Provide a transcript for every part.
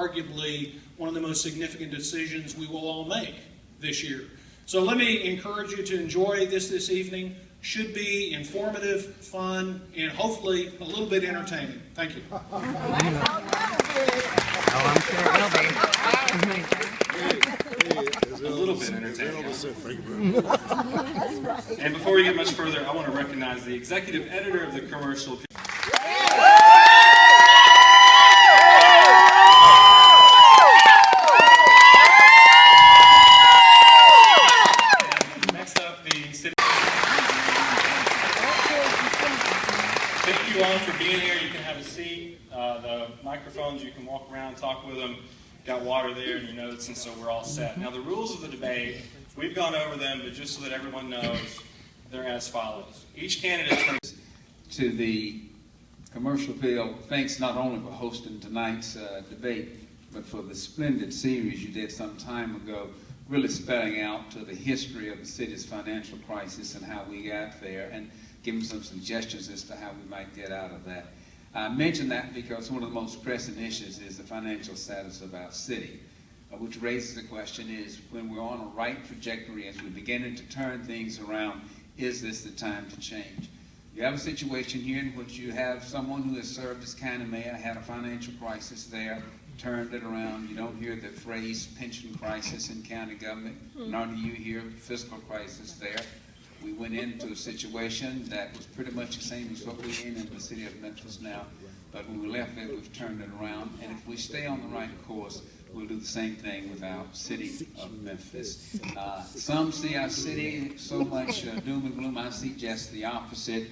arguably one of the most significant decisions we will all make this year. So let me encourage you to enjoy this evening. Should be informative, fun, and hopefully a little bit entertaining. Thank you. Oh, I'm sure it will be. A little bit entertaining. And before we get much further, I want to recognize the executive editor of the commercial. Next up, the city. Thank you all for being here. You can have a seat. The microphones, you can walk around, talk with them. Got water there in your notes, and so we're all set. Now, the rules of the debate, we've gone over them, but just so that everyone knows, they're as follows. Each candidate to the commercial bill, thanks not only for hosting tonight's debate, but for the splendid series you did some time ago, really spelling out to the history of the city's financial crisis and how we got there, and giving some suggestions as to how we might get out of that. I mention that because one of the most pressing issues is the financial status of our city, which raises the question is, when we're on a right trajectory, as we're beginning to turn things around, is this the time to change? You have a situation here in which you have someone who has served as county mayor, had a financial crisis there, turned it around. You don't hear the phrase pension crisis in county government, nor do you hear fiscal crisis there. We went into a situation that was pretty much the same as what we're in the city of Memphis now, but when we left there, we've turned it around, and if we stay on the right course, we'll do the same thing with our city of Memphis. Some see our city so much doom and gloom. I see just the opposite.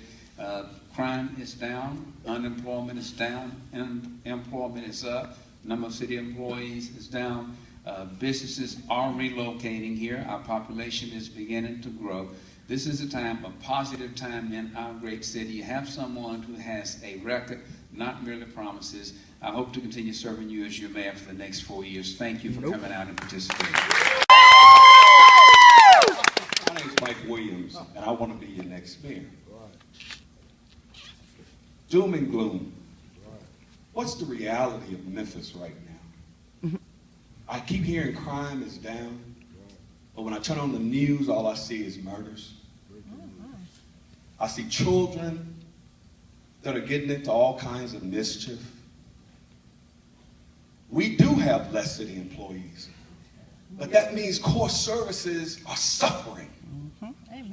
Crime is down, unemployment is down, and employment is up. Number of city employees is down. Businesses are relocating here. Our population is beginning to grow. This is a time, a positive time in our great city. You have someone who has a record, not merely promises. I hope to continue serving you as your mayor for the next 4 years. Thank you for coming out and participating. My name is Mike Williams, and I want to be your next mayor. Doom and gloom. What's the reality of Memphis right now? I keep hearing crime is down, but when I turn on the news, all I see is murders. I see children that are getting into all kinds of mischief. We do have less city employees, but that means core services are suffering.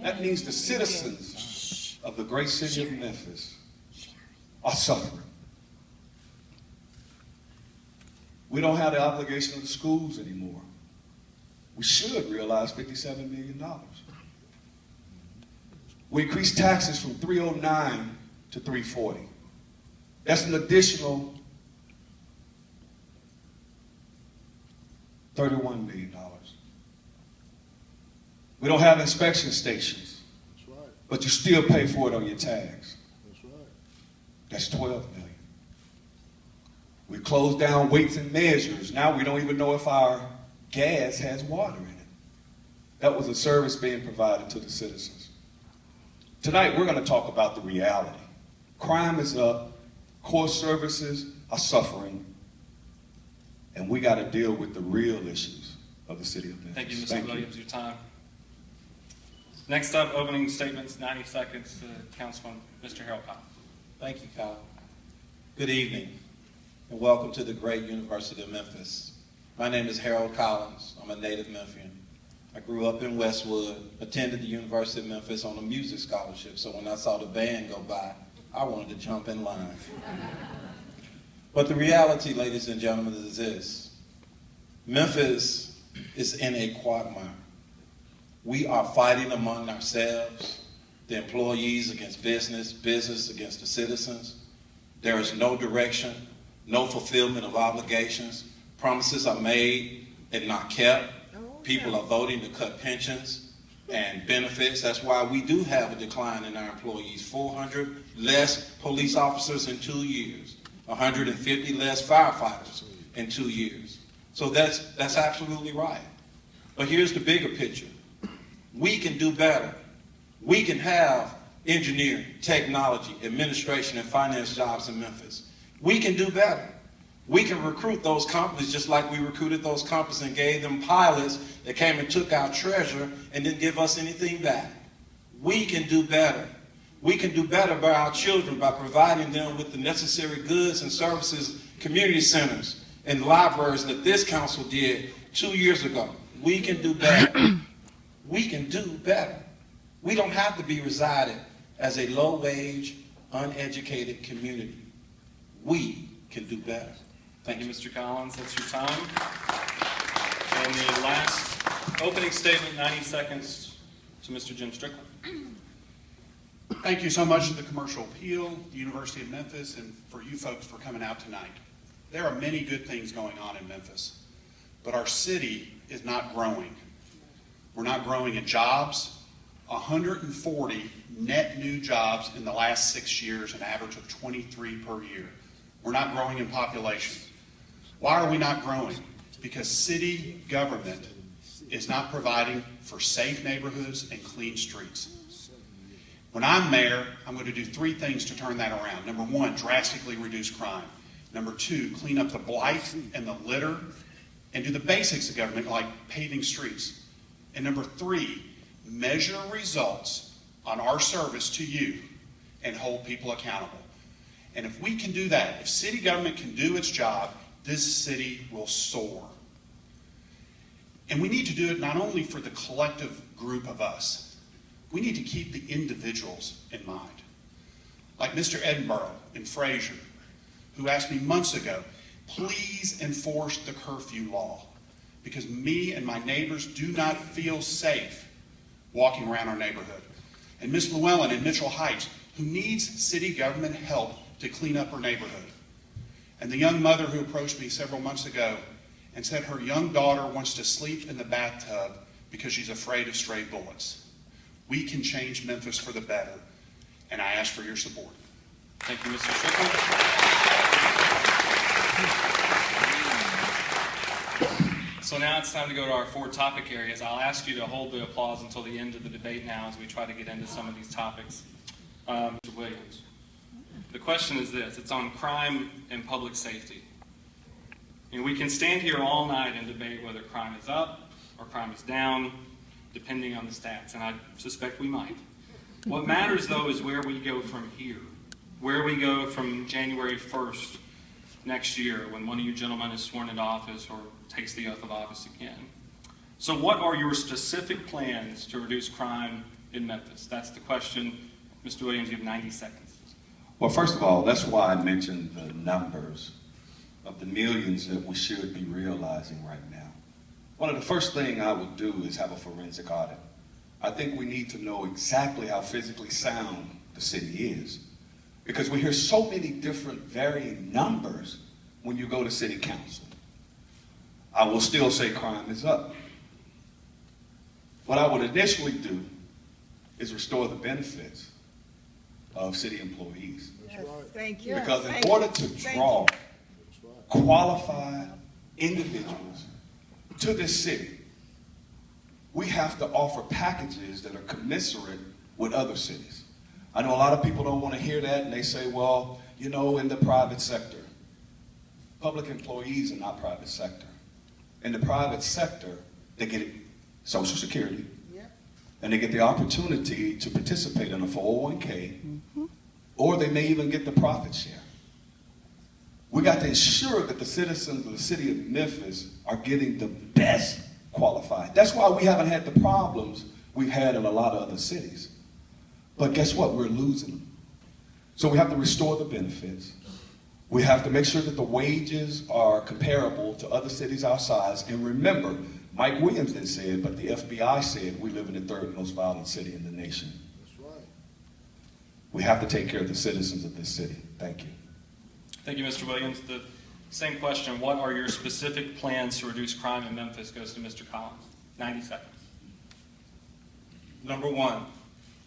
That means the citizens of the great city of Memphis are suffering. We don't have the obligation of the schools anymore. We should realize $57 million. We increased taxes from $309 to $340. That's an additional $31 million. We don't have inspection stations. That's right. But you still pay for it on your tags. That's right. That's $12 million. We closed down weights and measures. Now we don't even know if our gas has water in it. That was a service being provided to the citizens. Tonight we're going to talk about the reality. Crime is up, core services are suffering, and we got to deal with the real issues of the city of Memphis. Thank you, Mr. Williams, your time. Next up, opening statements, 90 seconds, Councilman Mr. Harold Collins. Thank you, Kyle. Good evening, and welcome to the great University of Memphis. My name is Harold Collins. I'm a native Memphian. I grew up in Westwood, attended the University of Memphis on a music scholarship, so when I saw the band go by, I wanted to jump in line. But the reality, ladies and gentlemen, is this. Memphis is in a quagmire. We are fighting among ourselves, the employees against business, business against the citizens. There is no direction, no fulfillment of obligations. Promises are made and not kept. People are voting to cut pensions and benefits. That's why we do have a decline in our employees. 400 less police officers in 2 years. 150 less firefighters in 2 years. So that's absolutely right. But here's the bigger picture. We can do better. We can have engineering, technology, administration, and finance jobs in Memphis. We can do better. We can recruit those companies just like we recruited those companies and gave them pilots that came and took our treasure and didn't give us anything back. We can do better. We can do better by our children by providing them with the necessary goods and services, community centers and libraries that this council did 2 years ago. We can do better. We can do better. We don't have to be resided as a low-wage, uneducated community. We can do better. Thank you, Mr. Collins. That's your time. And the last opening statement, 90 seconds, to Mr. Jim Strickland. Thank you so much to the Commercial Appeal, the University of Memphis, and for you folks for coming out tonight. There are many good things going on in Memphis, but our city is not growing. We're not growing in jobs. 140 net new jobs in the last 6 years, an average of 23 per year. We're not growing in population. Why are we not growing? Because city government is not providing for safe neighborhoods and clean streets. When I'm mayor, I'm going to do 3 things to turn that around. Number 1, drastically reduce crime. Number 2, clean up the blight and the litter and do the basics of government like paving streets. And number 3, measure results on our service to you and hold people accountable. And if we can do that, if city government can do its job, this city will soar. And we need to do it not only for the collective group of us, we need to keep the individuals in mind. Like Mr. Edinburgh in Fraser, who asked me months ago, please enforce the curfew law, because me and my neighbors do not feel safe walking around our neighborhood. And Miss Llewellyn in Mitchell Heights, who needs city government help to clean up her neighborhood. And the young mother who approached me several months ago and said her young daughter wants to sleep in the bathtub because she's afraid of stray bullets. We can change Memphis for the better, and I ask for your support. Thank you, Mr. Strickland. So now it's time to go to our 4 topic areas. I'll ask you to hold the applause until the end of the debate now as we try to get into some of these topics. Mr. Williams, the question is this. It's on crime and public safety. And we can stand here all night and debate whether crime is up or crime is down, depending on the stats, and I suspect we might. What matters, though, is where we go from here, where we go from January 1st next year when one of you gentlemen is sworn into office or takes the oath of office again. So what are your specific plans to reduce crime in Memphis? That's the question. Mr. Williams, you have 90 seconds. Well, first of all, that's why I mentioned the numbers of the millions that we should be realizing right now. One of the first things I would do is have a forensic audit. I think we need to know exactly how physically sound the city is, because we hear so many different varying numbers when you go to city council. I will still say crime is up. What I would initially do is restore the benefits of city employees. Yes, thank you. Because in order to draw qualified individuals to this city, we have to offer packages that are commensurate with other cities. I know a lot of people don't want to hear that, and they say, well, you know, in the private sector. Public employees are not private sector. In the private sector, they get Social Security, and they get the opportunity to participate in a 401k, or they may even get the profit share. We got to ensure that the citizens of the city of Memphis are getting the best qualified. That's why we haven't had the problems we've had in a lot of other cities. But guess what? We're losing them. So we have to restore the benefits. We have to make sure that the wages are comparable to other cities our size. And remember, Mike Williams didn't say it, but the FBI said we live in the 3rd most violent city in the nation. That's right. We have to take care of the citizens of this city. Thank you. Thank you, Mr. Williams. The same question, what are your specific plans to reduce crime in Memphis, goes to Mr. Collins. 90 seconds. Number 1,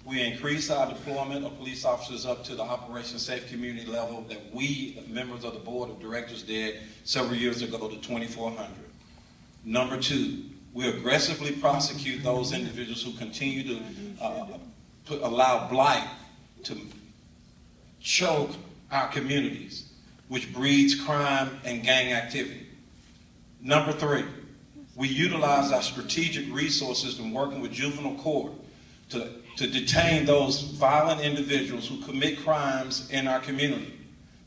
we increase our deployment of police officers up to the Operation Safe Community level that we, the members of the board of directors, did several years ago to 2,400. Number 2, we aggressively prosecute those individuals who continue to allow blight to choke our communities. which breeds crime and gang activity. Number 3, we utilize our strategic resources in working with juvenile court to detain those violent individuals who commit crimes in our community.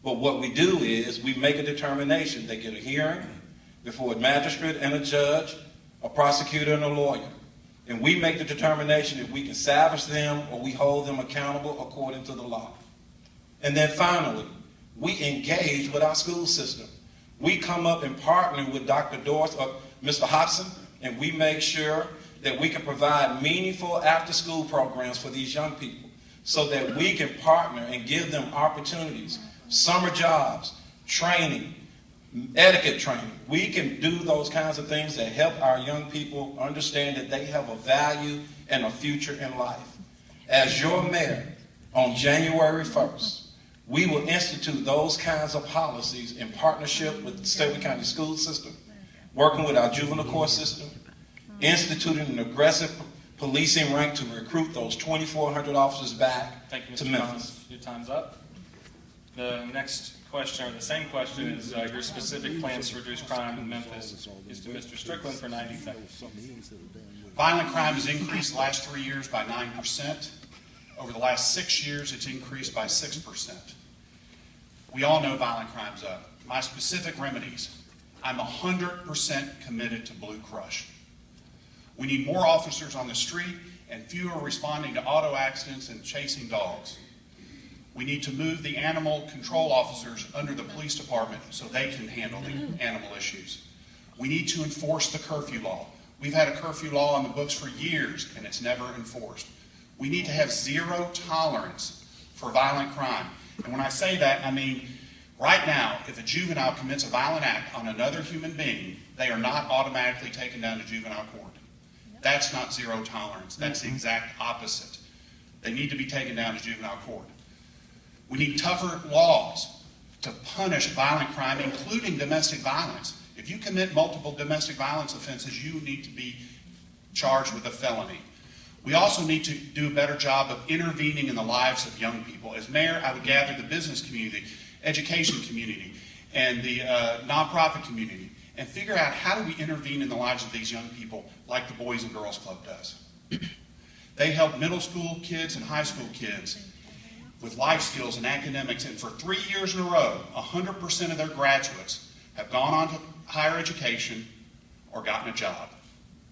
But what we do is we make a determination. They get a hearing before a magistrate and a judge, a prosecutor and a lawyer. And we make the determination if we can salvage them or we hold them accountable according to the law. And then finally, we engage with our school system. We come up and partner with Dr. Doris or Mr. Hobson, and we make sure that we can provide meaningful after-school programs for these young people so that we can partner and give them opportunities, summer jobs, training, etiquette training. We can do those kinds of things that help our young people understand that they have a value and a future in life. As your mayor, on January 1st, we will institute those kinds of policies in partnership with the Statewide County school system, working with our juvenile court system, instituting an aggressive policing rank to recruit those 2,400 officers back to Memphis. Collins. Your time's up. The next question, or the same question, is your specific plans to reduce crime in Memphis is to Mr. Strickland for 90 seconds. Violent crime has increased the last 3 years by 9%. Over the last 6 years, it's increased by 6%. We all know violent crime's up. My specific remedies: I'm 100% committed to Blue Crush. We need more officers on the street and fewer responding to auto accidents and chasing dogs. We need to move the animal control officers under the police department so they can handle the animal issues. We need to enforce the curfew law. We've had a curfew law on the books for years and it's never enforced. We need to have zero tolerance for violent crime. And when I say that, I mean, right now, if a juvenile commits a violent act on another human being, they are not automatically taken down to juvenile court. That's not zero tolerance. That's the exact opposite. They need to be taken down to juvenile court. We need tougher laws to punish violent crime, including domestic violence. If you commit multiple domestic violence offenses, you need to be charged with a felony. We also need to do a better job of intervening in the lives of young people. As mayor, I would gather the business community, education community, and the nonprofit community, and figure out how do we intervene in the lives of these young people like the Boys and Girls Club does. They help middle school kids and high school kids with life skills and academics, and for 3 years in a row, 100% of their graduates have gone on to higher education or gotten a job.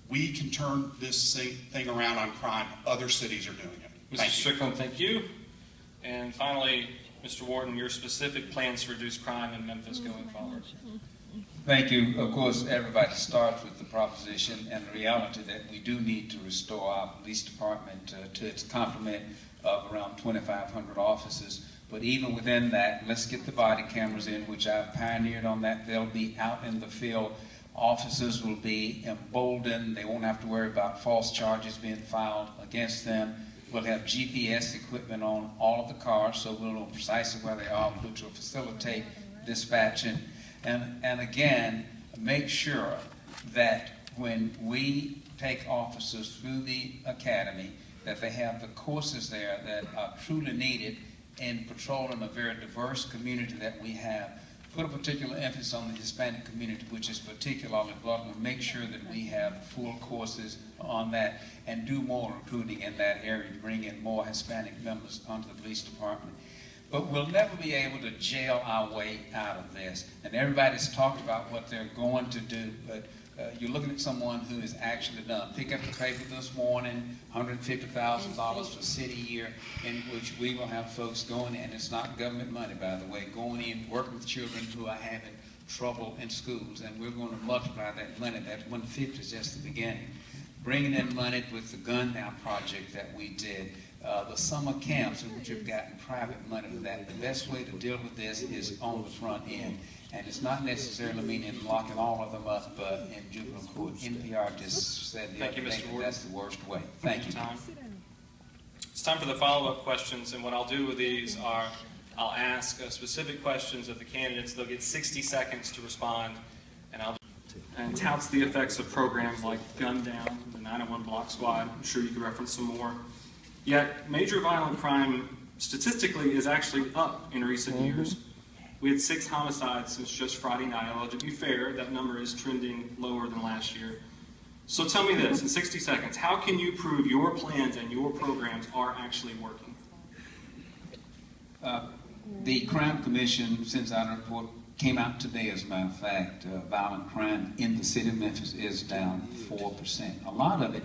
We can turn this thing around on crime. Other cities are doing it. Mr. Strickland, thank you. And finally, Mr. Wharton, your specific plans to reduce crime in Memphis going forward. Thank you. Of course, everybody starts with the proposition and the reality that we do need to restore our police department to its complement of around 2,500 officers. But even within that, let's get the body cameras in, which I've pioneered on that. They'll be out in the field. Officers will be emboldened. They won't have to worry about false charges being filed against them. We'll have GPS equipment on all of the cars, so we'll know precisely where they are, which will facilitate dispatching. And again, make sure that when we take officers through the academy, that they have the courses there that are truly needed in patrolling a very diverse community that we have. Put a particular emphasis on the Hispanic community, which is particularly important. Make sure that we have full courses on that and do more recruiting in that area, bring in more Hispanic members onto the police department. But we'll never be able to jail our way out of this. And everybody's talked about what they're going to do, but you're looking at someone who has actually done. Pick up the paper this morning, $150,000 for city year, in which we will have folks going, and it's not government money, by the way, going in, working with children who are having trouble in schools, and we're going to multiply that money. That 150 is just the beginning. Bringing in money with the Gun Now project that we did, the summer camps in which we've gotten private money for that. The best way to deal with this is on the front end. And it's not necessarily meaning locking all of them up in juvenile court. NPR just said the other day that that's the worst way. Thank you. It's time for the follow-up questions, and what I'll do with these are I'll ask specific questions of the candidates. They'll get 60 seconds to respond, and touts the effects of programs like Gun Down, the 901 Block Squad. I'm sure you could reference some more. Yet, major violent crime statistically is actually up in recent years. We had 6 homicides since just Friday night, although to be fair, that number is trending lower than last year. So tell me this, in 60 seconds, how can you prove your plans and your programs are actually working? The Crime Commission, since our report came out today, as a matter of fact, violent crime in the city of Memphis is down 4%. A lot of it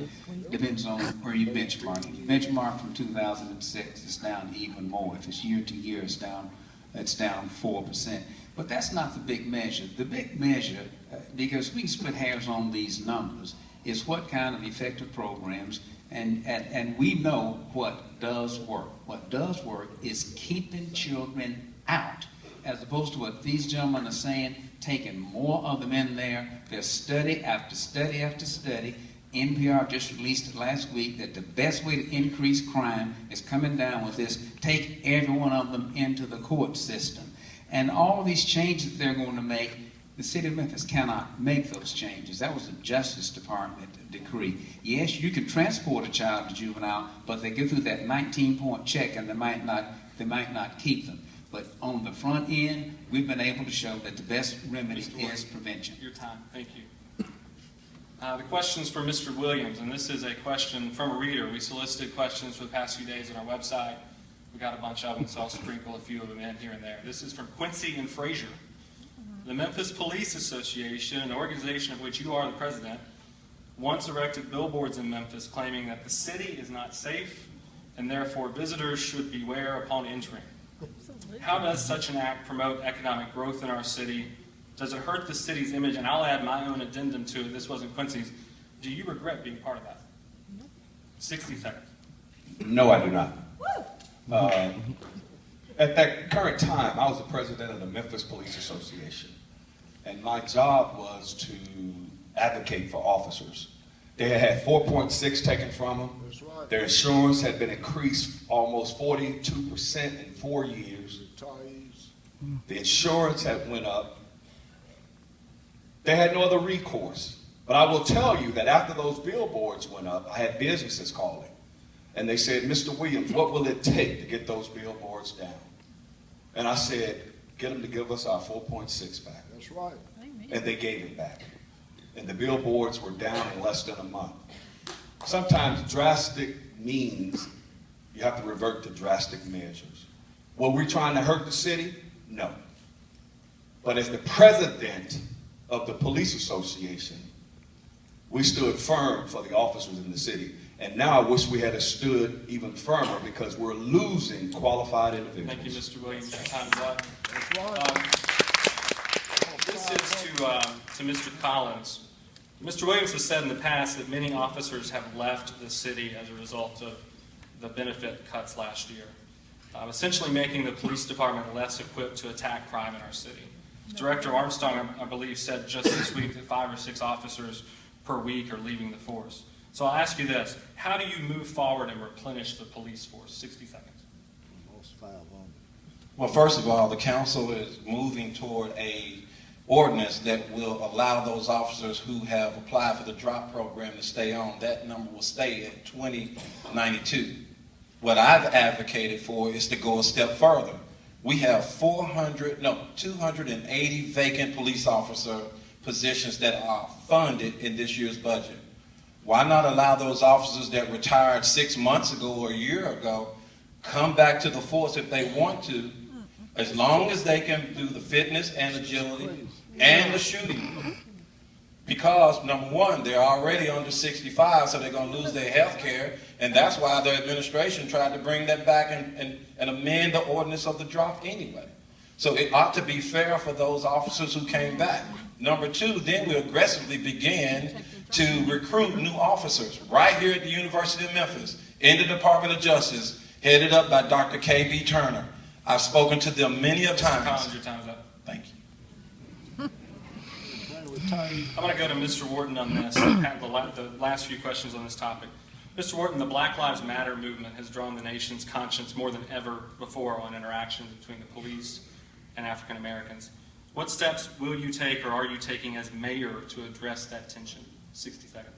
depends on where you benchmark. If you benchmark from 2006, it's down even more. If it's year to year, it's down 4%. But that's not the big measure. The big measure, because we can split hairs on these numbers, is what kind of effective programs, and we know what does work. What does work is keeping children out, as opposed to what these gentlemen are saying, taking more of them in there. There's study after study after study. NPR just released it last week that the best way to increase crime is coming down with this, take every one of them into the court system. And all these changes they're going to make, the city of Memphis cannot make those changes. That was the Justice Department decree. Yes, you can transport a child to juvenile, but they go through that 19-point check and they might not keep them. But on the front end, we've been able to show that the best remedy is prevention. Your time. Thank you. The question's for Mr. Williams, and this is a question from a reader. We solicited questions for the past few days on our website. We got a bunch of them, so I'll sprinkle a few of them in here and there. This is from Quincy and Frazier. The Memphis Police Association, an organization of which you are the president, once erected billboards in Memphis claiming that the city is not safe and therefore visitors should beware upon entering. How does such an act promote economic growth in our city? Does it hurt the city's image? And I'll add my own addendum to it. This wasn't Quincy's. Do you regret being part of that? 60 seconds. No, I do not. At that current time, I was the president of the Memphis Police Association, and my job was to advocate for officers. They had 4.6 taken from them. That's right. Their insurance had been increased almost 42% in 4 years. Retirees. The insurance had went up. They had no other recourse. But I will tell you that after those billboards went up, I had businesses calling. And they said, Mr. Williams, what will it take to get those billboards down? And I said, get them to give us our 4.6 back. That's right. And they gave it back. And the billboards were down in less than a month. Sometimes drastic means you have to revert to drastic measures. Were we trying to hurt the city? No. But as the president of the police association, we stood firm for the officers in the city. And now I wish we had stood even firmer because we're losing qualified individuals. Thank you, Mr. Williams. Your time is up. That's right. This is to Mr. Collins. Mr. Williams has said in the past that many officers have left the city as a result of the benefit cuts last year, essentially making the police department less equipped to attack crime in our city. Director Armstrong, I believe, said just this week that 5 or 6 officers per week are leaving the force. So I'll ask you this. How do you move forward and replenish the police force? 60 seconds. Well, first of all, the council is moving toward a ordinance that will allow those officers who have applied for the drop program to stay on. That number will stay at 2092. What I've advocated for is to go a step further. We have 280 vacant police officer positions that are funded in this year's budget. Why not allow those officers that retired 6 months ago or a year ago come back to the force if they want to, as long as they can do the fitness and agility and the shooting? Because, number one, they're already under 65, so they're going to lose their health care, and that's why the administration tried to bring that back and amend the ordinance of the drop anyway. So it ought to be fair for those officers who came back. Number two, then we aggressively began to recruit new officers right here at the University of Memphis in the Department of Justice, headed up by Dr. K.B. Turner. I've spoken to them many a Mr. times. Collins, your time's up. Thank you. I'm going to go to Mr. Wharton on this, the last few questions on this topic. Mr. Wharton, the Black Lives Matter movement has drawn the nation's conscience more than ever before on interactions between the police and African Americans. What steps will you take or are you taking as mayor to address that tension? 60 seconds.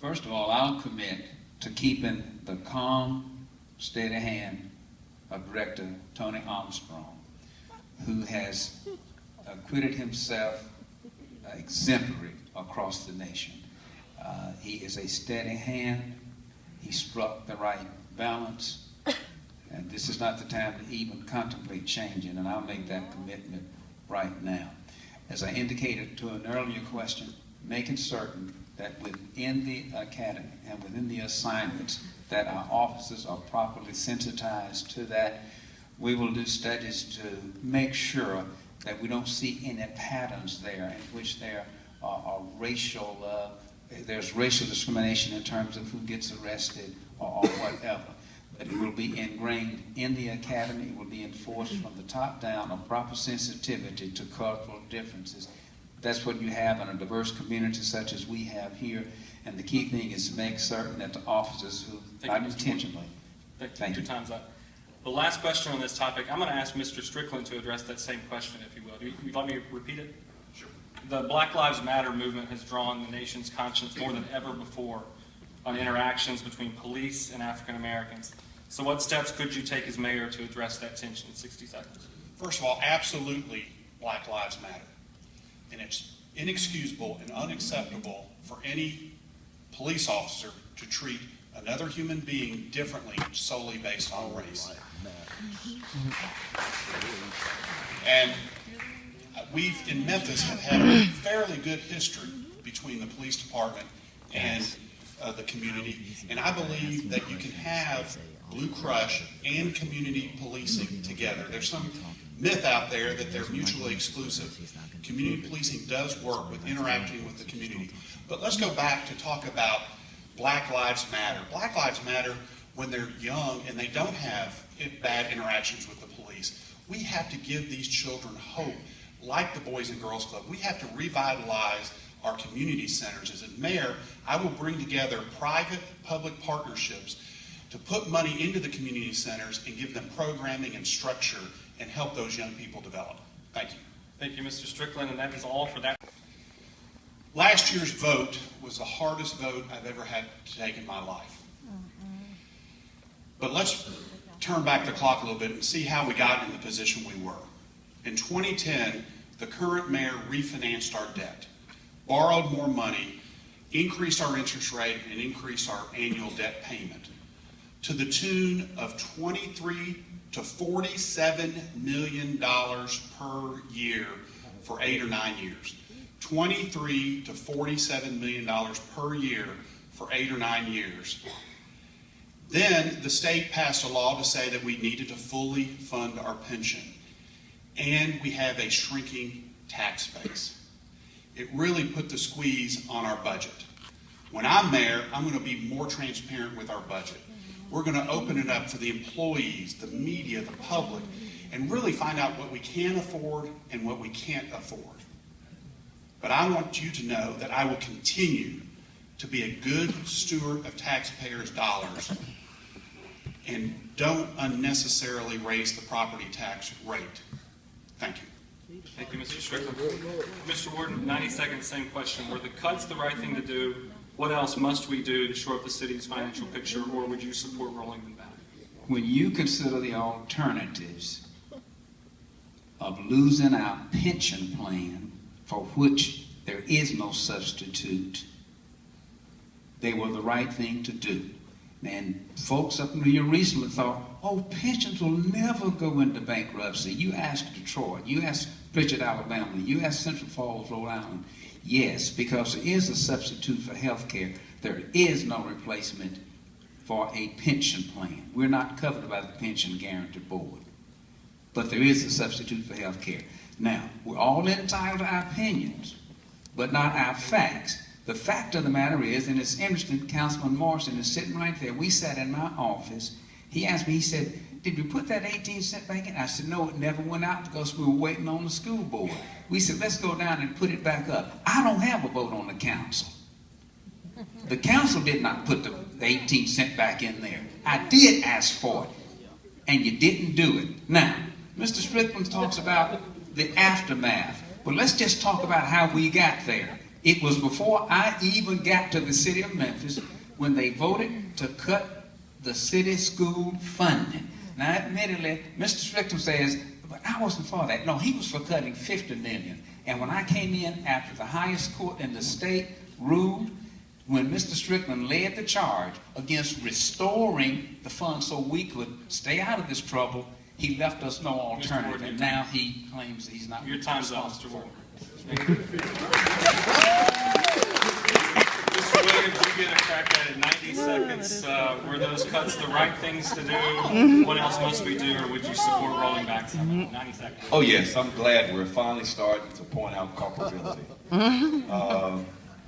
First of all, I'll commit to keeping the calm, steady hand of Director Tony Armstrong. who has acquitted himself exemplary across the nation. He is a steady hand. He struck the right balance. And this is not the time to even contemplate changing, and I'll make that commitment right now. As I indicated to an earlier question, making certain that within the academy and within the assignments that our officers are properly sensitized to that. We will do studies to make sure that we don't see any patterns there in which there are there's racial discrimination in terms of who gets arrested or whatever. But it will be ingrained in the academy. It will be enforced from the top down, a proper sensitivity to cultural differences. That's what you have in a diverse community such as we have here. And the key thing is to make certain that the officers who, not intentionally. Thank you. Your time's up. The last question on this topic, I'm going to ask Mr. Strickland to address that same question, if you will. You'd like me to repeat it? Sure. The Black Lives Matter movement has drawn the nation's conscience more than ever before on interactions between police and African Americans. So what steps could you take as mayor to address that tension in 60 seconds? First of all, absolutely Black Lives Matter. And it's inexcusable and unacceptable for any police officer to treat another human being differently solely based on race. And we've, in Memphis, have had a fairly good history between the police department and the community. And I believe that you can have Blue Crush and community policing together. There's some myth out there that they're mutually exclusive. Community policing does work with interacting with the community. But let's go back to talk about Black Lives Matter. Black Lives Matter when they're young and they don't have bad interactions with the police. We have to give these children hope, like the Boys and Girls Club. We have to revitalize our community centers. As a mayor, I will bring together private-public partnerships to put money into the community centers and give them programming and structure and help those young people develop. Thank you. Thank you, Mr. Strickland, and that is all for that. Last year's vote was the hardest vote I've ever had to take in my life. But let's turn back the clock a little bit and see how we got in the position we were. In 2010, the current mayor refinanced our debt, borrowed more money, increased our interest rate, and increased our annual debt payment to the tune of $23 to $47 million per year for 8 or 9 years. $23 to $47 million per year for 8 or 9 years. Then the state passed a law to say that we needed to fully fund our pension. And we have a shrinking tax base. It really put the squeeze on our budget. When I'm mayor, I'm going to be more transparent with our budget. We're going to open it up for the employees, the media, the public, and really find out what we can afford and what we can't afford. But I want you to know that I will continue to be a good steward of taxpayers' dollars and don't unnecessarily raise the property tax rate. Thank you. Thank you, Mr. Strickland. Mr. Warden, 90 seconds, same question. Were the cuts the right thing to do? What else must we do to shore up the city's financial picture, or would you support rolling them back? When you consider the alternatives of losing our pension plan, for which there is no substitute, they were the right thing to do. And folks up in here recently thought, oh, pensions will never go into bankruptcy. You ask Detroit, you ask Pritchard, Alabama, you ask Central Falls, Rhode Island. Yes, because there is a substitute for health care. There is no replacement for a pension plan. We're not covered by the Pension Guarantee Board. But there is a substitute for health care. Now, we're all entitled to our opinions, but not our facts. The fact of the matter is, and it's interesting, Councilman Morrison is sitting right there. We sat in my office. He asked me, he said, did we put that 18 cent back in? I said, no, it never went out because we were waiting on the school board. We said, let's go down and put it back up. I don't have a vote on the council. The council did not put the 18 cent back in there. I did ask for it, and you didn't do it. Now, Mr. Strickland talks about the aftermath. Well, let's just talk about how we got there. It was before I even got to the city of Memphis when they voted to cut the city school funding. Now, admittedly, Mr. Strickland says But I wasn't for that. No, he was for cutting $50 million. And when I came in after the highest court in the state ruled, when Mr. Strickland led the charge against restoring the funds so we could stay out of this trouble, he left us no alternative. And now he claims he's not. Your time's up, Mr. Ward. Mr. Williams, you get a crack at it. 90 seconds. Were those cuts the right things to do? What else must we do, or would you support rolling back some? 90 seconds. Oh yes, I'm glad we're finally starting to point out culpability.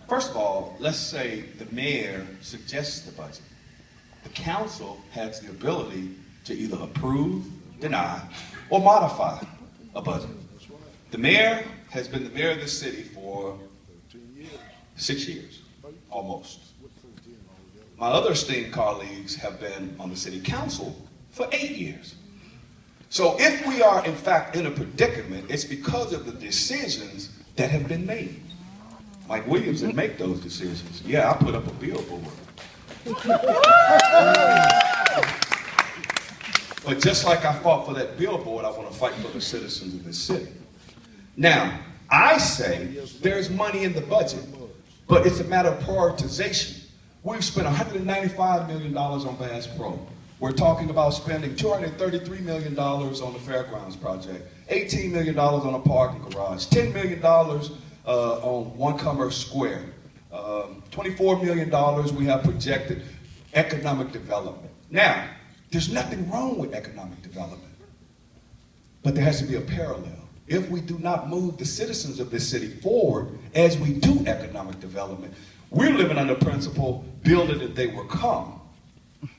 First of all, let's say the mayor suggests the budget. The council has the ability to either approve, deny, or modify a budget. The mayor has been the mayor of this city for 6 years, almost. My other esteemed colleagues have been on the city council for 8 years. So if we are in fact in a predicament, it's because of the decisions that have been made. Mike Williams didn't make those decisions. Yeah, I put up a billboard. But just like I fought for that billboard, I want to fight for the citizens of this city. Now, I say there's money in the budget, but it's a matter of prioritization. We've spent $195 million on Bass Pro. We're talking about spending $233 million on the Fairgrounds project, $18 million on a parking garage, $10 million on One Commerce Square, $24 million we have projected economic development. Now, there's nothing wrong with economic development, but there has to be a parallel. If we do not move the citizens of this city forward as we do economic development, we're living under the principle, build it and they will come.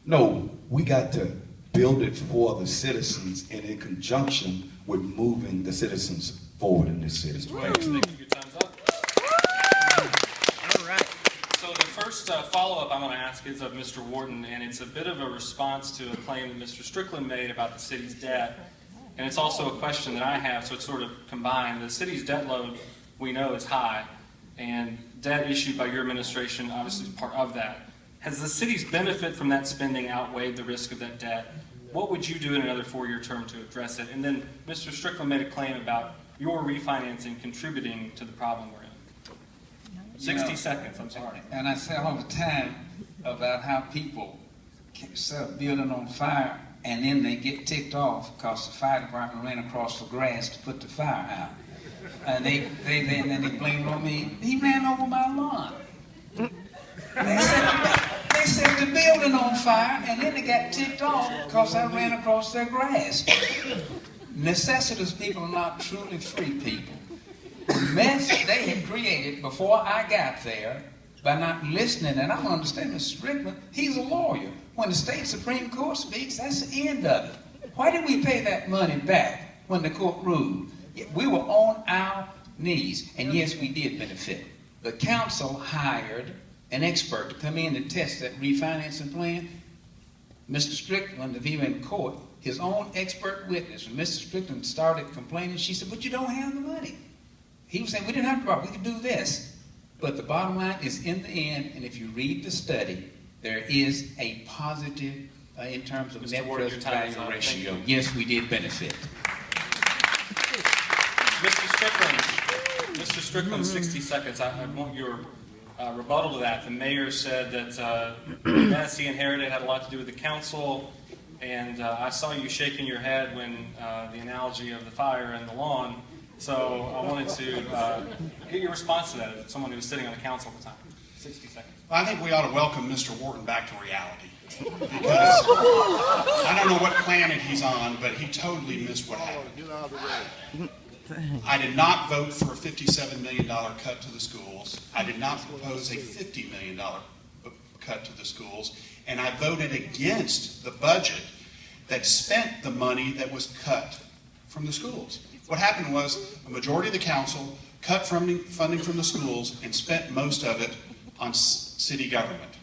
No, we got to build it for the citizens and in conjunction with moving the citizens forward in this city. Thank you. Your time's up. All right. So the first follow-up I'm going to ask is of Mr. Wharton, and it's a bit of a response to a claim that Mr. Strickland made about the city's debt. And it's also a question that I have, so it's sort of combined. The city's debt load, we know, is high, and debt issued by your administration obviously is part of that. Has the city's benefit from that spending outweighed the risk of that debt? What would you do in another 4-year term to address it? And then Mr. Strickland made a claim about your refinancing contributing to the problem we're in. 60 seconds, I'm sorry. And I say all the time about how people set a building on fire and then they get ticked off because the fire department ran across the grass to put the fire out. And then they blame it on me. He ran over my lawn. They set the building on fire and then they got ticked off because I ran across their grass. Necessitous people are not truly free people. The mess they had created before I got there by not listening, and I don't understand Mr. Strickland, he's a lawyer. When the state Supreme Court speaks, that's the end of it. Why did we pay that money back when the court ruled? We were on our knees, and yes, we did benefit. The council hired an expert to come in and test that refinancing plan. Mr. Strickland, if he were in court, his own expert witness, when Mr. Strickland started complaining, she said, but you don't have the money. He was saying, we didn't have to borrow, we could do this. But the bottom line is, in the end, and if you read the study, there is a positive in terms of net present value ratio. Yes, we did benefit. Mr. Strickland, 60 seconds. I want your rebuttal to that. The mayor said that the mess he inherited had a lot to do with the council, and I saw you shaking your head when the analogy of the fire and the lawn. So I wanted to get your response to that as someone who was sitting on the council at the time. 60 seconds. I think we ought to welcome Mr. Wharton back to reality. Because I don't know what planet he's on, but he totally missed what happened. Get out of the way. I did not vote for a $57 million cut to the schools. I did not propose a $50 million cut to the schools. And I voted against the budget that spent the money that was cut from the schools. What happened was a majority of the council cut funding from the schools and spent most of it on city government.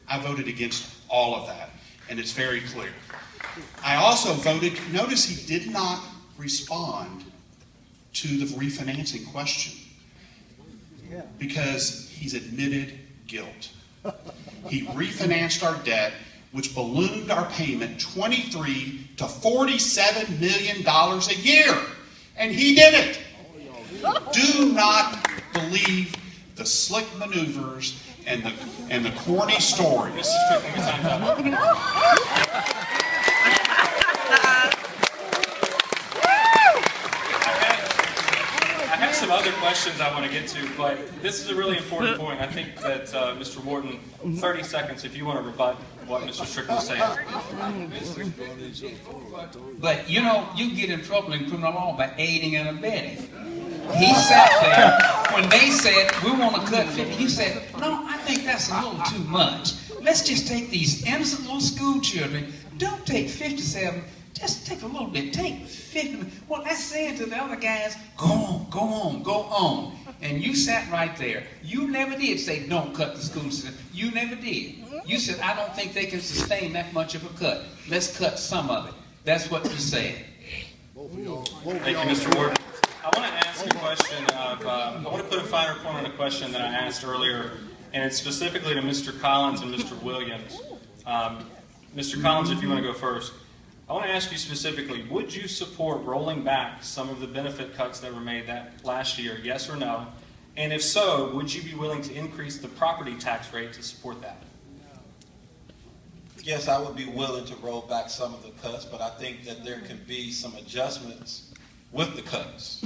I voted against all of that, and it's very clear. I also voted, notice he did not respond to the refinancing question because he's admitted guilt. He refinanced our debt which ballooned our payment $23 to $47 million a year. And he did it. Do not believe the slick maneuvers and the corny stories. Mr. Strickland, your time's up. I have some other questions I want to get to, but this is a really important point. I think that Mr. Wharton, 30 seconds if you want to rebut what Mr. Strickland was saying. But you know, you get in trouble in criminal law by aiding and abetting. He sat there when they said, we want to cut 50. He said, no, I think that's a little too much. Let's just take these innocent little school children. Don't take 57. Just take a little bit. Take 50. Well, that's saying to the other guys, go on, go on, go on. And you sat right there. You never did say, don't cut the school system. You never did. You said, I don't think they can sustain that much of a cut. Let's cut some of it. That's what you said. Thank you, Mr. Wharton. I want to ask a question of, I want to put a finer point on a question that I asked earlier, and it's specifically to Mr. Collins and Mr. Williams. Mr. Collins, if you want to go first. I want to ask you specifically, would you support rolling back some of the benefit cuts that were made that last year, yes or no? And if so, would you be willing to increase the property tax rate to support that? Yes, I would be willing to roll back some of the cuts, but I think that there can be some adjustments with the cuts.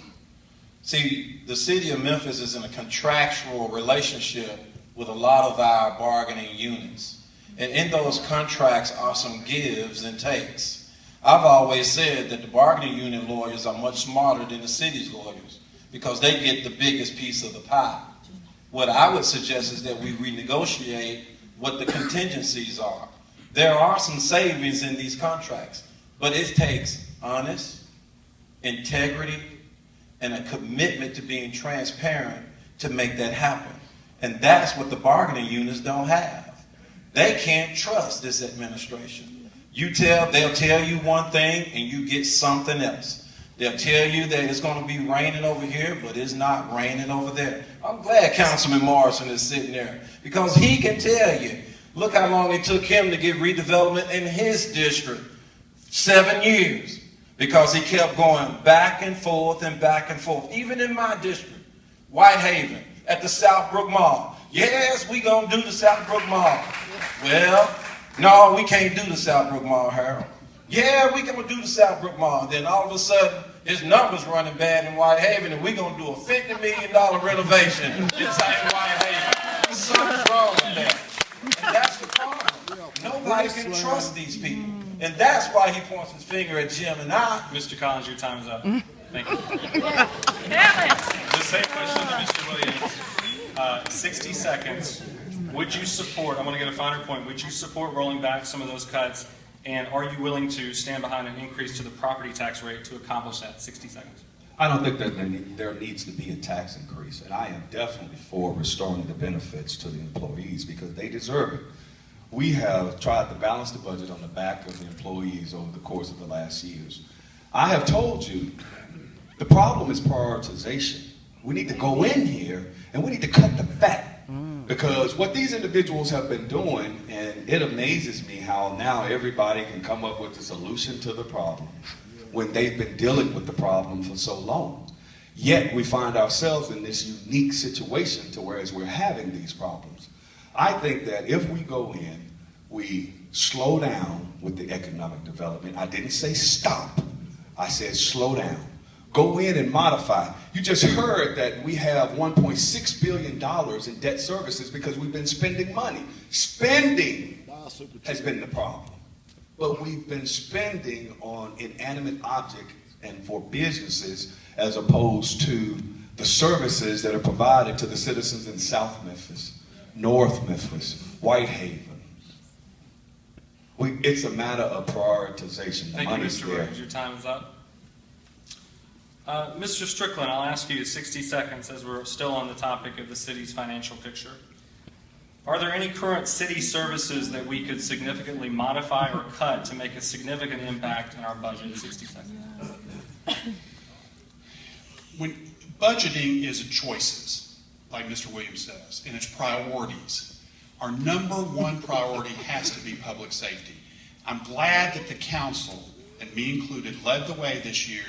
See, the city of Memphis is in a contractual relationship with a lot of our bargaining units. And in those contracts are some gives and takes. I've always said that the bargaining unit lawyers are much smarter than the city's lawyers because they get the biggest piece of the pie. What I would suggest is that we renegotiate what the contingencies are. There are some savings in these contracts, but it takes honest, integrity, and a commitment to being transparent to make that happen. And that's what the bargaining units don't have. They can't trust this administration. They'll tell you one thing and you get something else. They'll tell you that it's going to be raining over here, but it's not raining over there. I'm glad Councilman Morrison is sitting there because he can tell you, look how long it took him to get redevelopment in his district. 7 years. Because he kept going back and forth and back and forth. Even in my district, Whitehaven, at the Southbrook Mall. Yes, we gonna do the Southbrook Mall. Well, no, we can't do the Southbrook Mall, Harold. Yeah, we gonna do the Southbrook Mall. Then all of a sudden, his numbers running bad in Whitehaven, and we gonna do a $50 million renovation inside Whitehaven. Something's wrong with that. And that's the problem. Nobody can trust these people. And that's why he points his finger at Jim and I. Mr. Collins, your time is up. Thank you. The same question to Mr. Williams. 60 seconds. Would you support, I want to get a finer point, would you support rolling back some of those cuts? And are you willing to stand behind an increase to the property tax rate to accomplish that? 60 seconds. I don't think that there needs to be a tax increase, and I am definitely for restoring the benefits to the employees because they deserve it. We have tried to balance the budget on the back of the employees over the course of the last years. I have told you, the problem is prioritization. We need to go in here and we need to cut the fat. Because what these individuals have been doing, and it amazes me how now everybody can come up with a solution to the problem when they've been dealing with the problem for so long. Yet we find ourselves in this unique situation to whereas we're having these problems. I think that if we go in, we slow down with the economic development. I didn't say stop. I said slow down. Go in and modify. You just heard that we have $1.6 billion in debt services because we've been spending money. Spending has been the problem. But we've been spending on inanimate objects and for businesses as opposed to the services that are provided to the citizens in South Memphis, North Memphis, Whitehaven. It's a matter of prioritization. Thank you, Mr. Williams. Your time is up. Mr. Strickland, I'll ask you 60 seconds as we're still on the topic of the city's financial picture. Are there any current city services that we could significantly modify or cut to make a significant impact in our budget? 60 seconds. When budgeting is choices, like Mr. Williams says, and it's priorities. Our number one priority has to be public safety. I'm glad that the council, and me included, led the way this year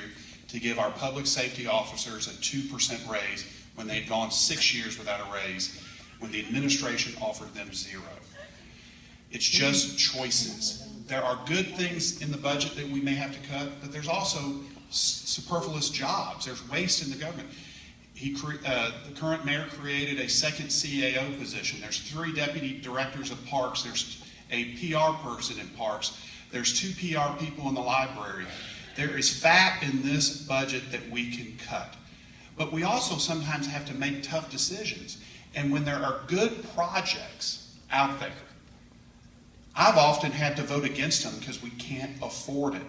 to give our public safety officers a 2% raise when they'd gone 6 years without a raise, when the administration offered them 0. It's just choices. There are good things in the budget that we may have to cut, but there's also superfluous jobs. There's waste in the government. The current mayor created a second CAO position. There's 3 deputy directors of parks. There's a PR person in parks. There's 2 PR people in the library. There is fat in this budget that we can cut. But we also sometimes have to make tough decisions. And when there are good projects out there, I've often had to vote against them because we can't afford it.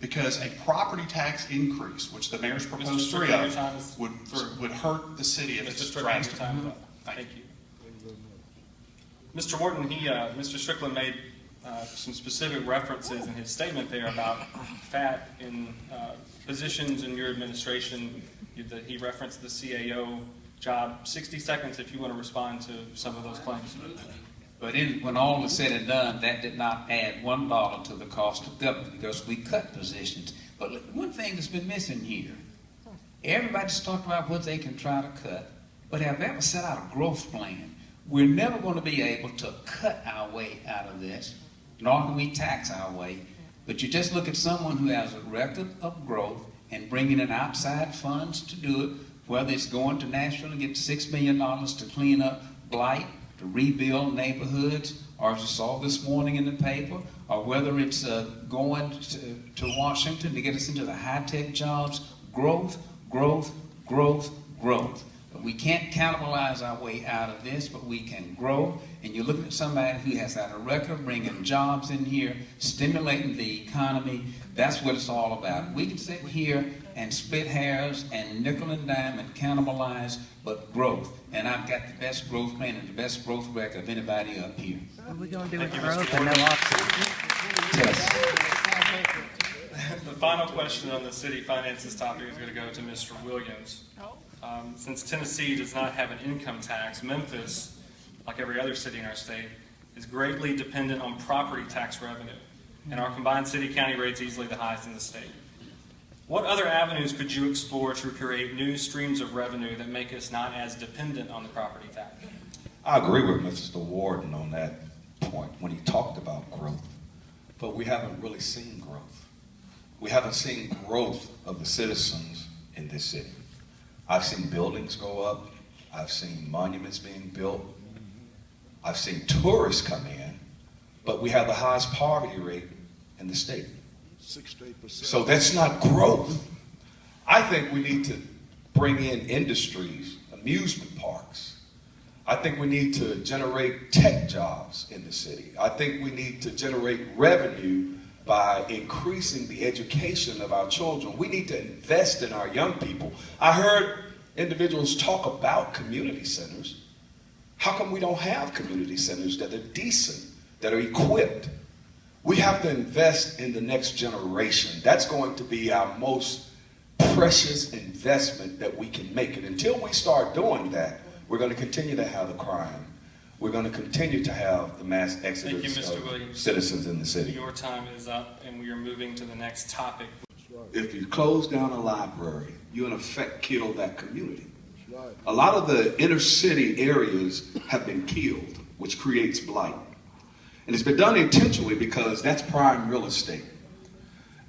Because a property tax increase, which the mayor's proposed 3 of, would hurt the city if it's drastic. Thank you. Mr. Morton, Mr. Strickland made some specific references in his statement there about fat in positions in your administration. He referenced the CAO job. 60 seconds if you want to respond to some of those claims. But when all is said and done, that did not add $1 to the cost of government because we cut positions. But look, one thing that's been missing here, everybody's talking about what they can try to cut, but have ever set out a growth plan? We're never going to be able to cut our way out of this, nor can we tax our way. But you just look at someone who has a record of growth and bringing in outside funds to do it, whether it's going to Nashville and get $6 million to clean up blight, to rebuild neighborhoods, or as you saw this morning in the paper, or whether it's going to Washington to get us into the high-tech jobs. Growth, growth, growth, growth. But we can't cannibalize our way out of this, but we can grow. And you're looking at somebody who has had a record bringing jobs in here, stimulating the economy. That's what it's all about. We can sit here and split hairs and nickel and dime and cannibalize, but growth. And I've got the best growth plan and the best growth record of anybody up here. What are we going to do with growth and no options? The final question on the city finances topic is going to go to Mr. Williams. Since Tennessee does not have an income tax, Memphis, like every other city in our state, is greatly dependent on property tax revenue. And our combined city-county rate's easily the highest in the state. What other avenues could you explore to create new streams of revenue that make us not as dependent on the property tax? I agree with Mr. Warden on that point when he talked about growth, but we haven't really seen growth. We haven't seen growth of the citizens in this city. I've seen buildings go up. I've seen monuments being built. I've seen tourists come in, but we have the highest poverty rate in the state. 68%. So that's not growth. I think we need to bring in industries, amusement parks. I think we need to generate tech jobs in the city. I think we need to generate revenue by increasing the education of our children. We need to invest in our young people. I heard individuals talk about community centers. How come we don't have community centers that are decent, that are equipped? We have to invest in the next generation. That's going to be our most precious investment that we can make. And until we start doing that, we're going to continue to have the crime. We're going to continue to have the mass exodus of citizens in the city. Your time is up, and we are moving to the next topic. If you close down a library, you in effect kill that community. That's right. A lot of the inner city areas have been killed, which creates blight. And it's been done intentionally because that's prime real estate.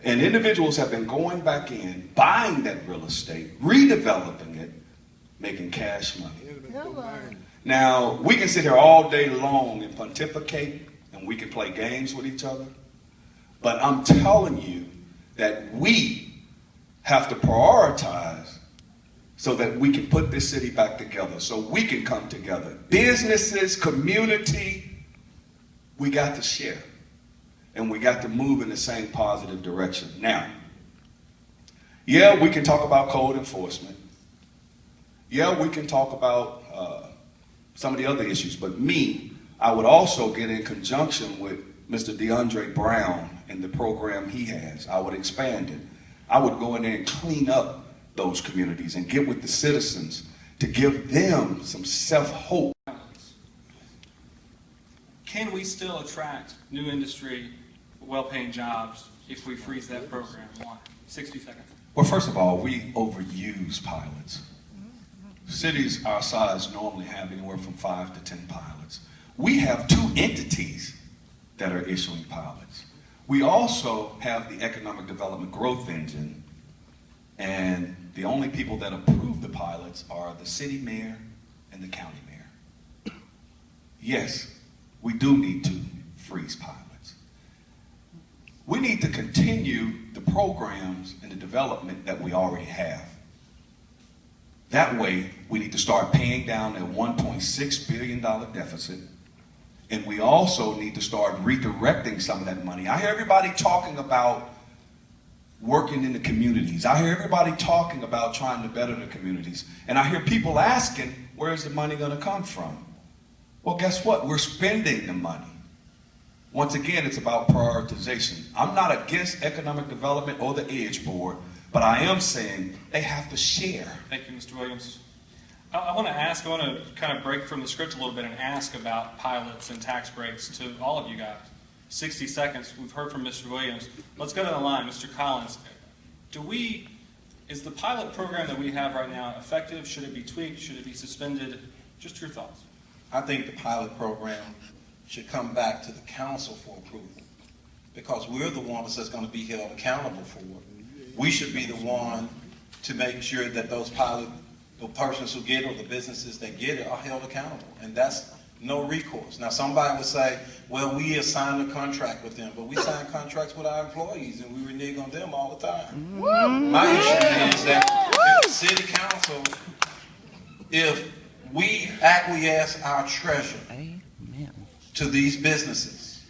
And individuals have been going back in, buying that real estate, redeveloping it, making cash money. Now, we can sit here all day long and pontificate, and we can play games with each other. But I'm telling you that we have to prioritize so that we can put this city back together, so we can come together. Businesses, community, we got to share. And we got to move in the same positive direction. Now, yeah, we can talk about code enforcement. Yeah, we can talk about some of the other issues. But I would also get in conjunction with Mr. DeAndre Brown and the program he has. I would expand it. I would go in there and clean up those communities and get with the citizens to give them some self-hope. can we still attract new industry, well-paying jobs if we freeze that program? Why? 60 seconds. Well, first of all, we overuse pilots. Cities our size normally have anywhere from 5 to 10 pilots. We have 2 entities that are issuing pilots. We also have the Economic Development Growth Engine, and the only people that approve the pilots are the city mayor and the county mayor. Yes, we do need to freeze pilots. We need to continue the programs and the development that we already have. That way, we need to start paying down that $1.6 billion deficit, and we also need to start redirecting some of that money. I hear everybody talking about working in the communities. I hear everybody talking about trying to better the communities. And I hear people asking, where's the money going to come from? Well, guess what? We're spending the money. Once again, it's about prioritization. I'm not against economic development or the EDGE board, but I am saying they have to share. Thank you, Mr. Williams. I want to kind of break from the script a little bit and ask about pilots and tax breaks to all of you guys. 60 seconds. We've heard from Mr. Williams. Let's go to the line. Mr. Collins, is the pilot program that we have right now effective? Should it be tweaked? Should it be suspended? Just your thoughts. I think the pilot program should come back to the council for approval, because we're the ones that's going to be held accountable for it. We should be the one to make sure that those the persons who get it or the businesses that get it are held accountable, and that's no recourse. Now, somebody would say, well, we assigned a contract with them, but we sign contracts with our employees, and we renege on them all the time. My issue is that if the city council, if we acquiesce our treasure to these businesses,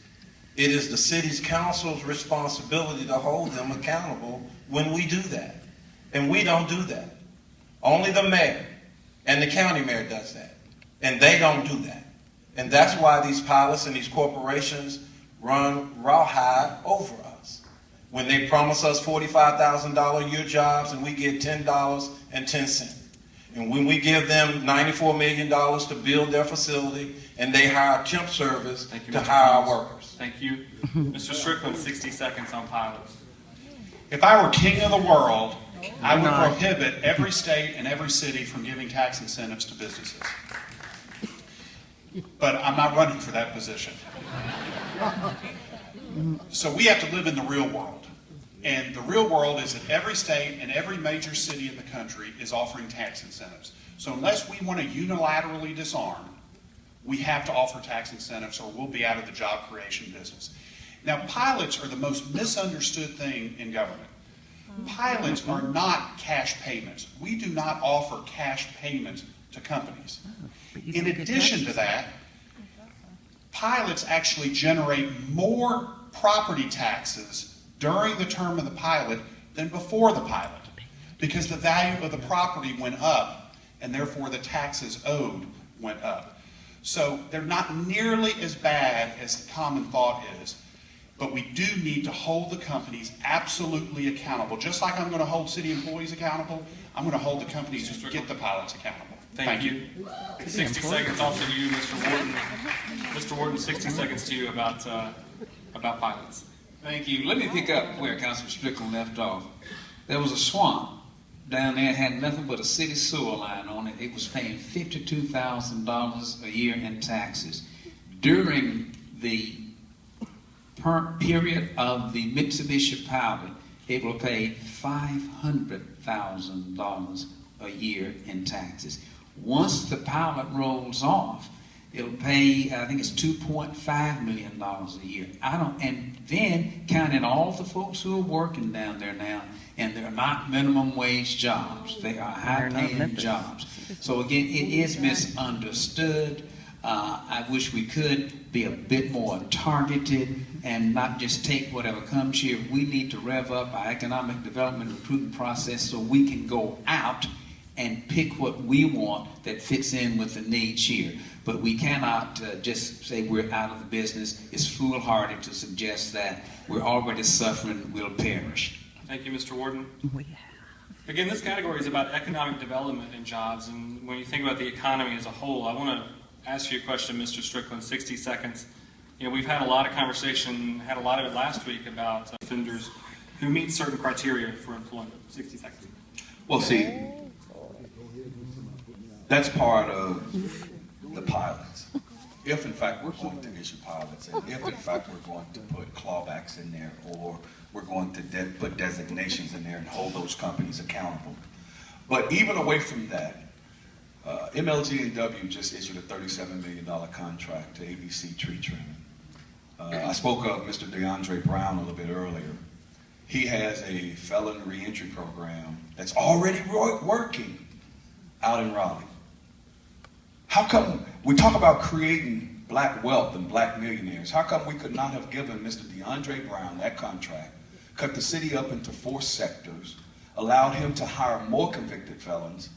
it is the city's council's responsibility to hold them accountable when we do that. And we don't do that. Only the mayor and the county mayor does that. And they don't do that. And that's why these pilots and these corporations run rawhide over us. When they promise us $45,000 a year jobs and we get $10.10. And when we give them $94 million to build their facility and they hire temp service to hire our workers. Thank you. Mr. Strickland, 60 seconds on pilots. If I were king of the world, I would prohibit every state and every city from giving tax incentives to businesses. But I'm not running for that position. So we have to live in the real world. And the real world is that every state and every major city in the country is offering tax incentives. So unless we want to unilaterally disarm, we have to offer tax incentives or we'll be out of the job creation business. Now, pilots are the most misunderstood thing in government. Pilots are not cash payments. We do not offer cash payments to companies. In addition to that, pilots actually generate more property taxes during the term of the pilot than before the pilot, because the value of the property went up and therefore the taxes owed went up. So they're not nearly as bad as the common thought is, but we do need to hold the companies absolutely accountable. Just like I'm going to hold city employees accountable, I'm going to hold the companies who get the pilots accountable. Thank you. 60 seconds also to you, Mr. Warden. Mr. Warden, 60 seconds to you about pilots. Thank you. Let me pick up where Councilman Strickland left off. There was a swamp down there, had nothing but a city sewer line on it. It was paying $52,000 a year in taxes. During the period of the Mitsubishi pilot, it will pay $500,000 a year in taxes. Once the pilot rolls off, it'll pay, I think it's $2.5 million a year. And then counting all the folks who are working down there now, and they're not minimum wage jobs. They are high-paying jobs. So again, it is misunderstood. I wish we could be a bit more targeted and not just take whatever comes here. We need to rev up our economic development recruitment process so we can go out and pick what we want that fits in with the needs here. But we cannot just say we're out of the business. It's foolhardy to suggest that we're already suffering, we'll perish. Thank you, Mr. Warden. Again, this category is about economic development and jobs, and when you think about the economy as a whole, I want to ask you a question, Mr. Strickland, 60 seconds. we've had a lot of conversation, had a lot of it last week about offenders who meet certain criteria for employment. 60 seconds. Well, see, that's part of the pilots. If in fact we're going to issue pilots, and if in fact we're going to put clawbacks in there, or we're going to put designations in there and hold those companies accountable. But even away from that, MLG&W just issued a $37 million contract to ABC Tree Trimming. I spoke of Mr. DeAndre Brown a little bit earlier. He has a felon reentry program that's already working out in Raleigh. How come we talk about creating black wealth and black millionaires? How come we could not have given Mr. DeAndre Brown that contract, cut the city up into 4 sectors, allowed him to hire more convicted felons?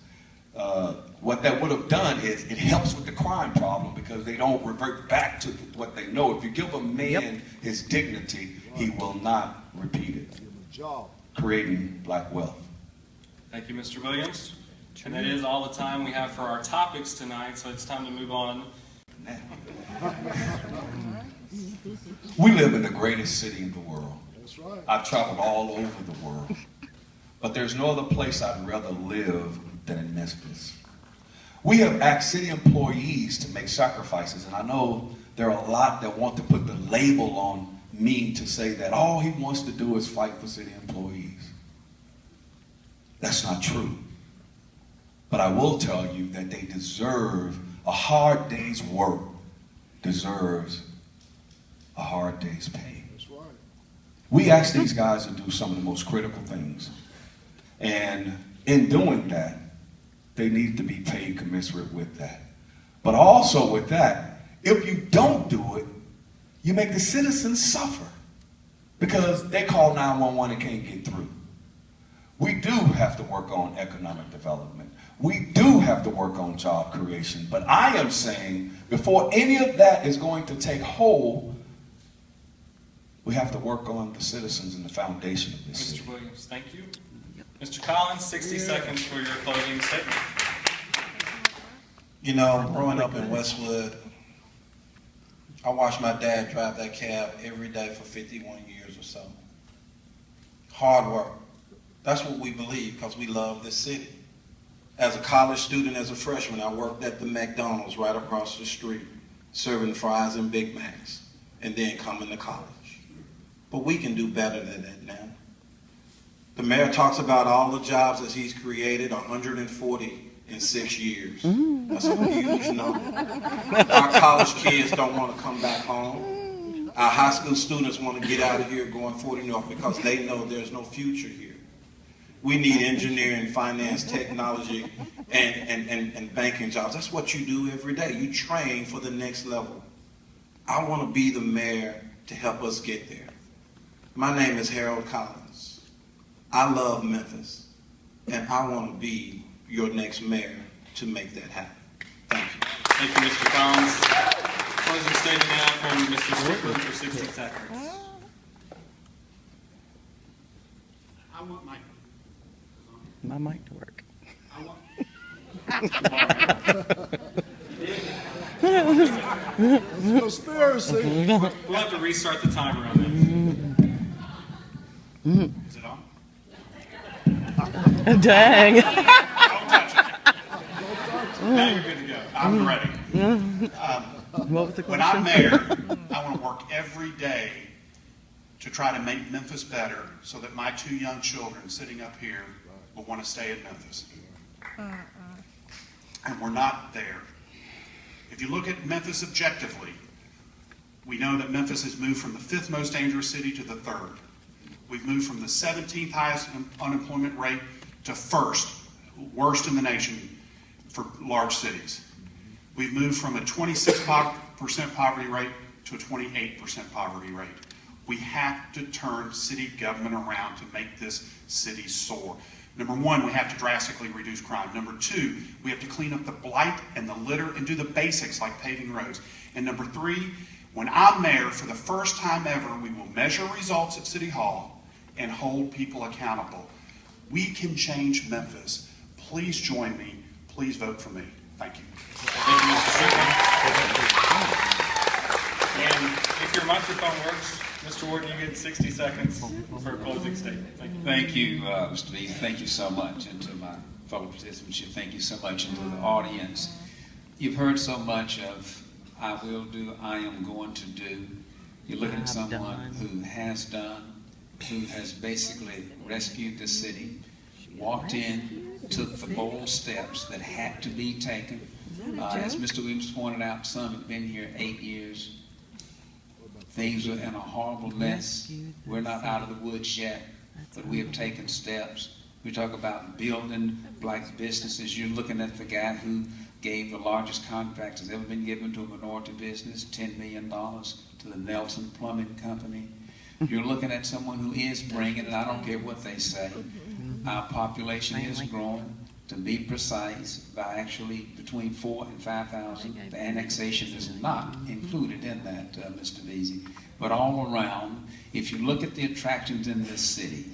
What that would have done is it helps with the crime problem because they don't revert back to what they know. If you give a man his dignity, he will not repeat it. Creating black wealth. Thank you, Mr. Williams. And that is all the time we have for our topics tonight, so it's time to move on. We live in the greatest city in the world. That's right. I've traveled all over the world. But there's no other place I'd rather live than in Memphis. We have asked city employees to make sacrifices, and I know there are a lot that want to put the label on me to say that all he wants to do is fight for city employees. That's not true. But I will tell you that they deserve a hard day's work, deserves a hard day's pay. That's right. We ask these guys to do some of the most critical things. And in doing that, they need to be paid commensurate with that. But also with that, if you don't do it, you make the citizens suffer because they call 911 and can't get through. We do have to work on economic development. We do have to work on job creation. But I am saying before any of that is going to take hold, we have to work on the citizens and the foundation of this city. Mr. Williams, thank you. Mr. Collins, 60 seconds for your closing statement. You know, growing up in Westwood, I watched my dad drive that cab every day for 51 years or so. Hard work. That's what we believe because we love this city. As a college student, as a freshman, I worked at the McDonald's right across the street, serving fries and Big Macs, and then coming to college. But we can do better than that now. The mayor talks about all the jobs that he's created, 140 in 6 years. That's a huge number. Our college kids don't want to come back home. Our high school students want to get out of here going 40 north because they know there's no future here. We need engineering, finance, technology, and banking jobs. That's what you do every day. You train for the next level. I want to be the mayor to help us get there. My name is Harold Collins. I love Memphis, and I want to be your next mayor to make that happen. Thank you. Thank you, Mr. Collins. Closing statement now from Mr. Strickland for 60 seconds. I want My mic to work. Conspiracy. We'll have to restart the timer on this. Is it on? Dang. Don't touch it. Now you're good to go. I'm ready. What was the When question? I'm mayor, I want to work every day to try to make Memphis better so that my 2 young children sitting up here will want to stay in Memphis. And we're not there. If you look at Memphis objectively, we know that Memphis has moved from the 5th most dangerous city to the 3rd. We've moved from the 17th highest unemployment rate to 1st, worst in the nation for large cities. We've moved from a 26% poverty rate to a 28% poverty rate. We have to turn city government around to make this city soar. Number 1, we have to drastically reduce crime. Number 2, we have to clean up the blight and the litter and do the basics like paving roads. And number 3, when I'm mayor, for the first time ever, we will measure results at City Hall and hold people accountable. We can change Memphis. Please join me. Please vote for me. Thank you. Thank you, Mr. Strickland. And microphone works. Mr. Warden, you get 60 seconds for a closing statement. Thank you. Thank you, Mr. Lee. Thank you so much. And to my fellow participants, thank you so much. And to the audience, you've heard so much of I will do, I am going to do. You're looking at someone who has done, who has basically rescued the city, walked in, took the bold steps that had to be taken. As Mr. Williams pointed out, some have been here 8 years. Things are in a horrible mess. We're not out of the woods yet, but we have taken steps. We talk about building black businesses. You're looking at the guy who gave the largest contract that's ever been given to a minority business, $10 million to the Nelson Plumbing Company. You're looking at someone who is bringing, and I don't care what they say, our population is growing. To be precise, by actually between 4,000 and 5,000. The annexation is not included in that, Mr. Veazey. But all around, if you look at the attractions in this city,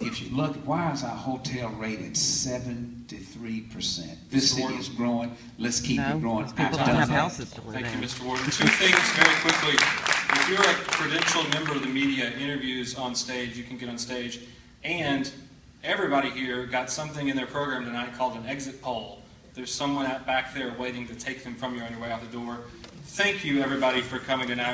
if you look, why is our hotel rate at 73%? This city is growing. Let's keep it growing. People don't have houses to live Thank in. you, Mr. Warden. Two things very quickly. If you're a credentialed member of the media, interviews on stage, you can get on stage. And everybody here got something in their program tonight called an exit poll. There's someone out back there waiting to take them from you on your way out the door. Thank you, everybody, for coming tonight.